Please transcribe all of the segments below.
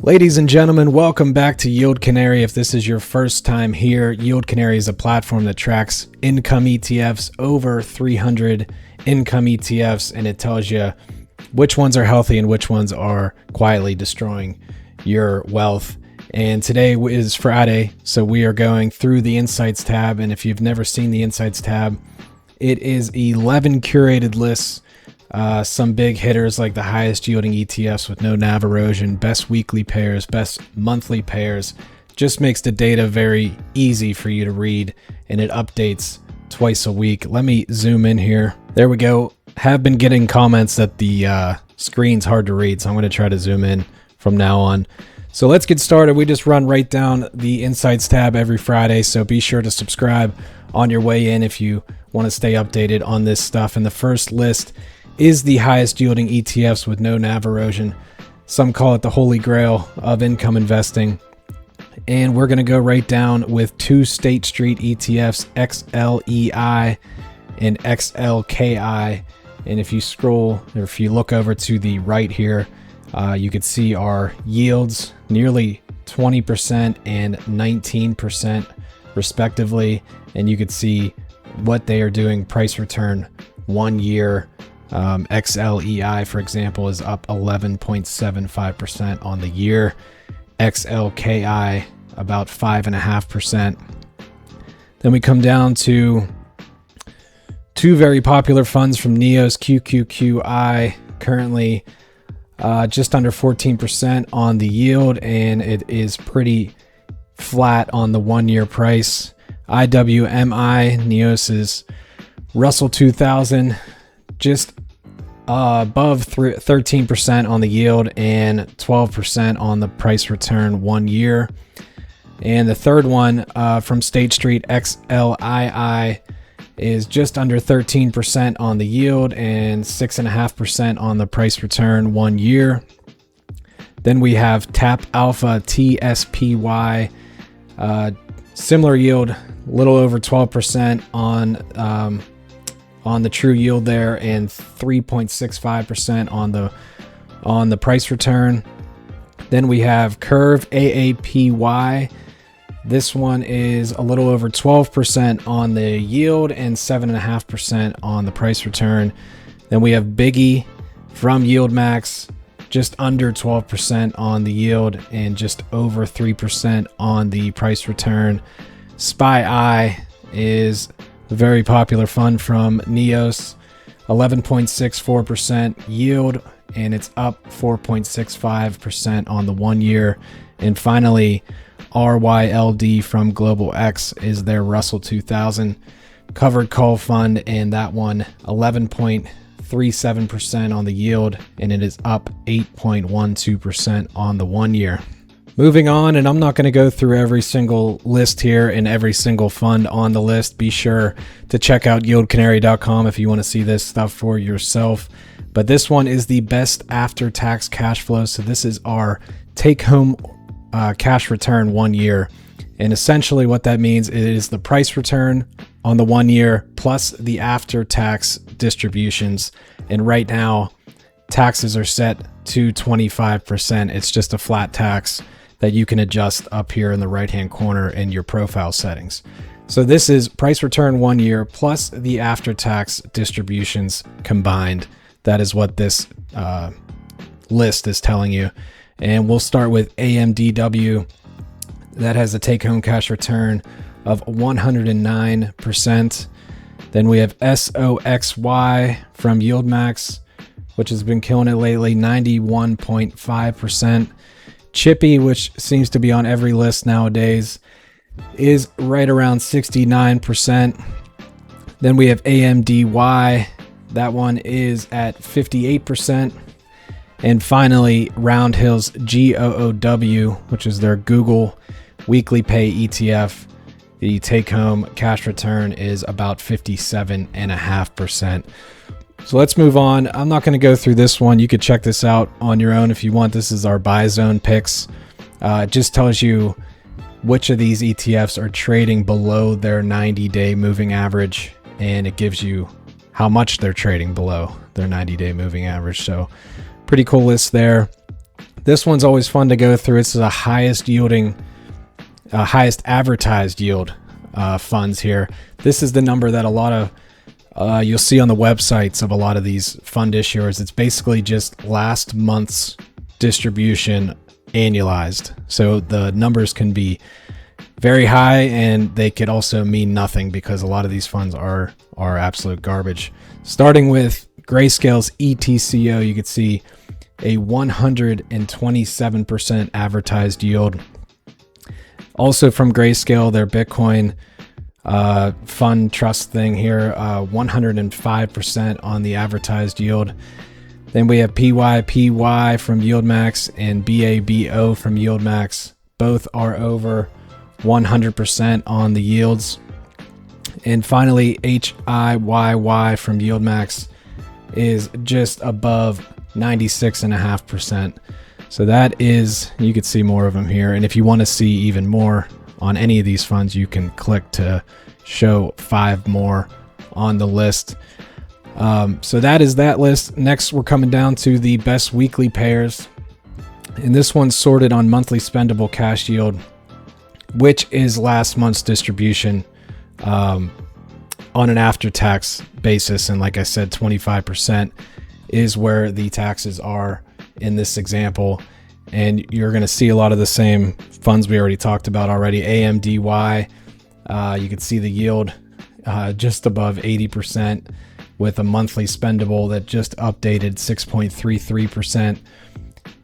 Ladies and gentlemen, welcome back to YieldCanary. If this is your first time here, YieldCanary is a platform that tracks income ETFs, over 300 income ETFs, and it tells you which ones are healthy and which ones are quietly destroying your wealth. And today is Friday, so we are going through the Insights tab. And if you've never seen the Insights tab, it is 11 curated lists. Some big hitters like the highest yielding ETFs with no NAV erosion, best weekly pairs, best monthly pairs. Just makes the data very easy for you to read, and it updates twice a week. Let me zoom in here. There we go. Have been getting comments that the screen's hard to read, so I'm going to try to zoom in from now on. So let's get started. We just run right down the Insights tab every Friday, so be sure to subscribe on your way in if you want to stay updated on this stuff. And the first list is the highest yielding ETFs with no NAV erosion. Some call it the holy grail of income investing. And we're going to go right down with two State Street ETFs, XLEI and XLKI. And if you scroll, or if you look over to the right here, you could see our yields nearly 20% and 19% respectively. And you could see what they are doing price return 1 year. XLEI, for example, is up 11.75% on the year. XLKI about 5.5%. Then we come down to two very popular funds from NEOS, QQQI, currently just under 14% on the yield, and it is pretty flat on the 1 year price. IWMI, NEOS's Russell 2000, just above 13% on the yield and 12% on the price return 1 year. And the third one from State Street, XLII, is just under 13% on the yield and 6.5% on the price return 1 year. Then we have Tap Alpha TSPY, similar yield, a little over 12% on the true yield there, and 3.65% on the price return. Then we have Curve AAPY. This one is a little over 12% on the yield and 7.5% on the price return. Then we have BIGY from YieldMax, just under 12% on the yield and just over 3% on the price return. SPYI is a very popular fund from NEOS, 11.64% yield, and it's up 4.65% on the 1 year. And finally, RYLD from Global X is their Russell 2000 covered call fund, and that one 11.37% on the yield, and it is up 8.12% on the 1 year. Moving on, and I'm not going to go through every single list here and every single fund on the list. Be sure to check out YieldCanary.com if you want to see this stuff for yourself. But this one is the best after-tax cash flow. So this is our take-home cash return 1 year. And essentially what that means is the price return on the 1 year plus the after-tax distributions. And right now, taxes are set to 25%. It's just a flat tax that you can adjust up here in the right-hand corner in your profile settings. So this is price return 1 year plus the after-tax distributions combined. That is what this list is telling you. And we'll start with AMDW. That has a take-home cash return of 109%. Then we have SOXY from YieldMax, which has been killing it lately, 91.5%. CHPY, which seems to be on every list nowadays, is right around 69%. Then we have AMDY. That one is at 58%. And finally, Roundhill's GOOW, which is their Google weekly pay ETF. The take-home cash return is about 57.5%. So let's move on. I'm not going to go through this one. You could check this out on your own if you want. This is our buy zone picks. It just tells you which of these ETFs are trading below their 90-day moving average, and it gives you how much they're trading below their 90-day moving average. So pretty cool list there. This one's always fun to go through. It's the highest yielding, highest advertised yield funds here. This is the number that a lot of you'll see on the websites of a lot of these fund issuers. It's basically just last month's distribution annualized. So the numbers can be very high, and they could also mean nothing because a lot of these funds are absolute garbage. Starting with Grayscale's ETCO, you could see a 127% advertised yield. Also from Grayscale, their Bitcoin fund trust thing here, 105% on the advertised yield. Then we have PYPY from YieldMax and BABO from YieldMax. Both are over 100% on the yields. And finally, HIYY from YieldMax is just above 96.5%. So that is, you could see more of them here. And if you want to see even more on any of these funds, you can click to show 5 more on the list. So that is that list. Next, we're coming down to the best weekly pairs. And this one's sorted on monthly spendable cash yield, which is last month's distribution on an after-tax basis. And like I said, 25% is where the taxes are in this example. And you're going to see a lot of the same funds we already talked about already. AMDY, you can see the yield just above 80% with a monthly spendable that just updated 6.33%.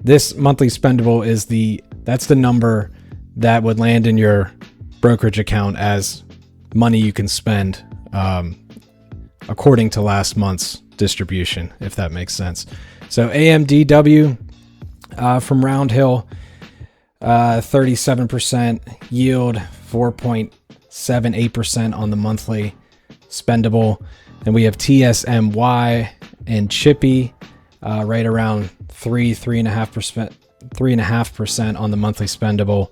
This monthly spendable is that's the number that would land in your brokerage account as money you can spend according to last month's distribution, if that makes sense. So AMDW from Round Hill, 37% yield, 4.78% on the monthly spendable. Then we have TSMY and CHPY right around 3.5% on the monthly spendable.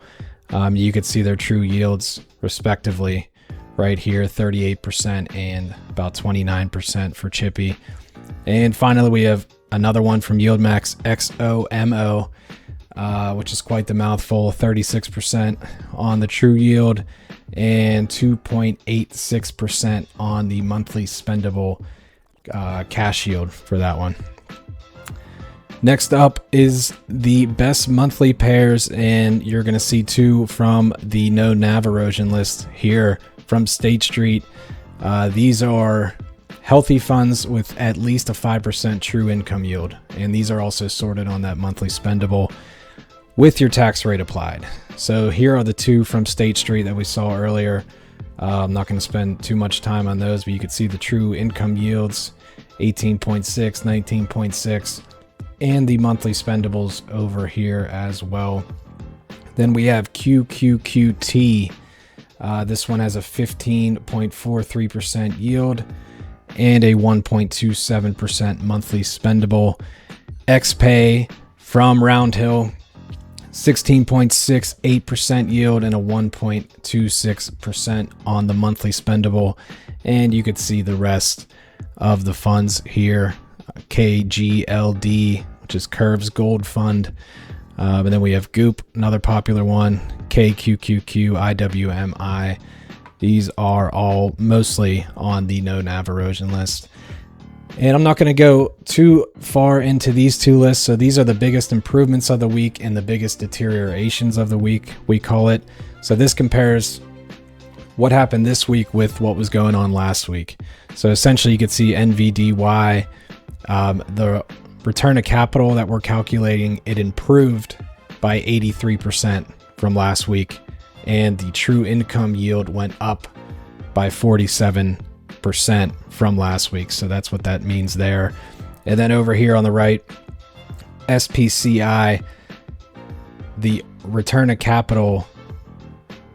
You could see their true yields respectively right here, 38% and about 29% for CHPY. And finally, we have another one from YieldMax, XOMO, which is quite the mouthful, 36% on the true yield and 2.86% on the monthly spendable cash yield for that one. Next up is the best monthly pairs, and you're going to see 2 from the no NAV erosion list here from State Street. These are healthy funds with at least a 5% true income yield, and these are also sorted on that monthly spendable with your tax rate applied. So here are the 2 from State Street that we saw earlier. I'm not going to spend too much time on those, but you can see the true income yields, 18.6, 19.6, and the monthly spendables over here as well. Then we have QQQT. This one has a 15.43% yield and a 1.27% monthly spendable. XPAY from Round Hill, 16.68% yield and a 1.26% on the monthly spendable. And you could see the rest of the funds here. KGLD, which is Curve's Gold Fund. And then we have GOOP, another popular one, KQQQ, IWMI. These are all mostly on the no NAV erosion list. And I'm not going to go too far into these 2 lists. So these are the biggest improvements of the week and the biggest deteriorations of the week, we call it. So this compares what happened this week with what was going on last week. So essentially you could see NVDY, the return of capital that we're calculating, it improved by 83% from last week, and the true income yield went up by 47% from last week. So that's what that means there. And then over here on the right, SPYI, the return of capital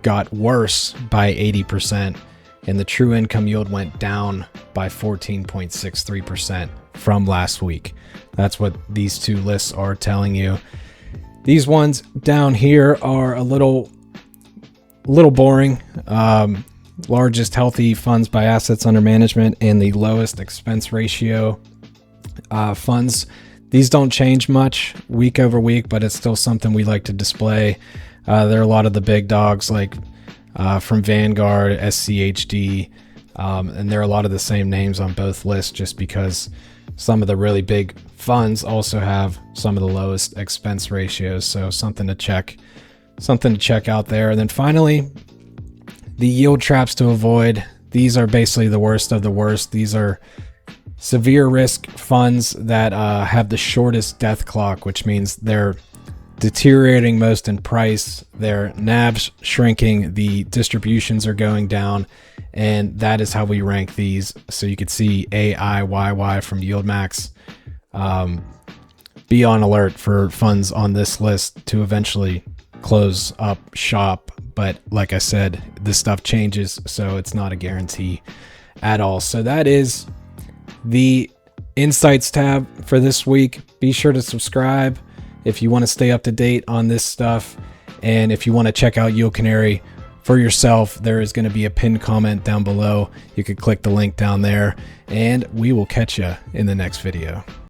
got worse by 80%, and the true income yield went down by 14.63% from last week. That's what these 2 lists are telling you. These ones down here are a little boring. Largest healthy funds by assets under management and the lowest expense ratio funds. These don't change much week over week, but it's still something we like to display. There are a lot of the big dogs like from Vanguard, SCHD, and there are a lot of the same names on both lists just because some of the really big funds also have some of the lowest expense ratios. So something to check out there. And then finally, the yield traps to avoid. These are basically the worst of the worst. These are severe risk funds that have the shortest death clock, which means they're deteriorating most in price. Their NAV's shrinking, the distributions are going down, and that is how we rank these. So you could see AIYY from YieldMax. Be on alert for funds on this list to eventually close up shop. But like I said, this stuff changes, so it's not a guarantee at all. So that is the Insights tab for this week. Be sure to subscribe if you want to stay up to date on this stuff. And if you want to check out YieldCanary for yourself, there is going to be a pinned comment down below. You could click the link down there, and we will catch you in the next video.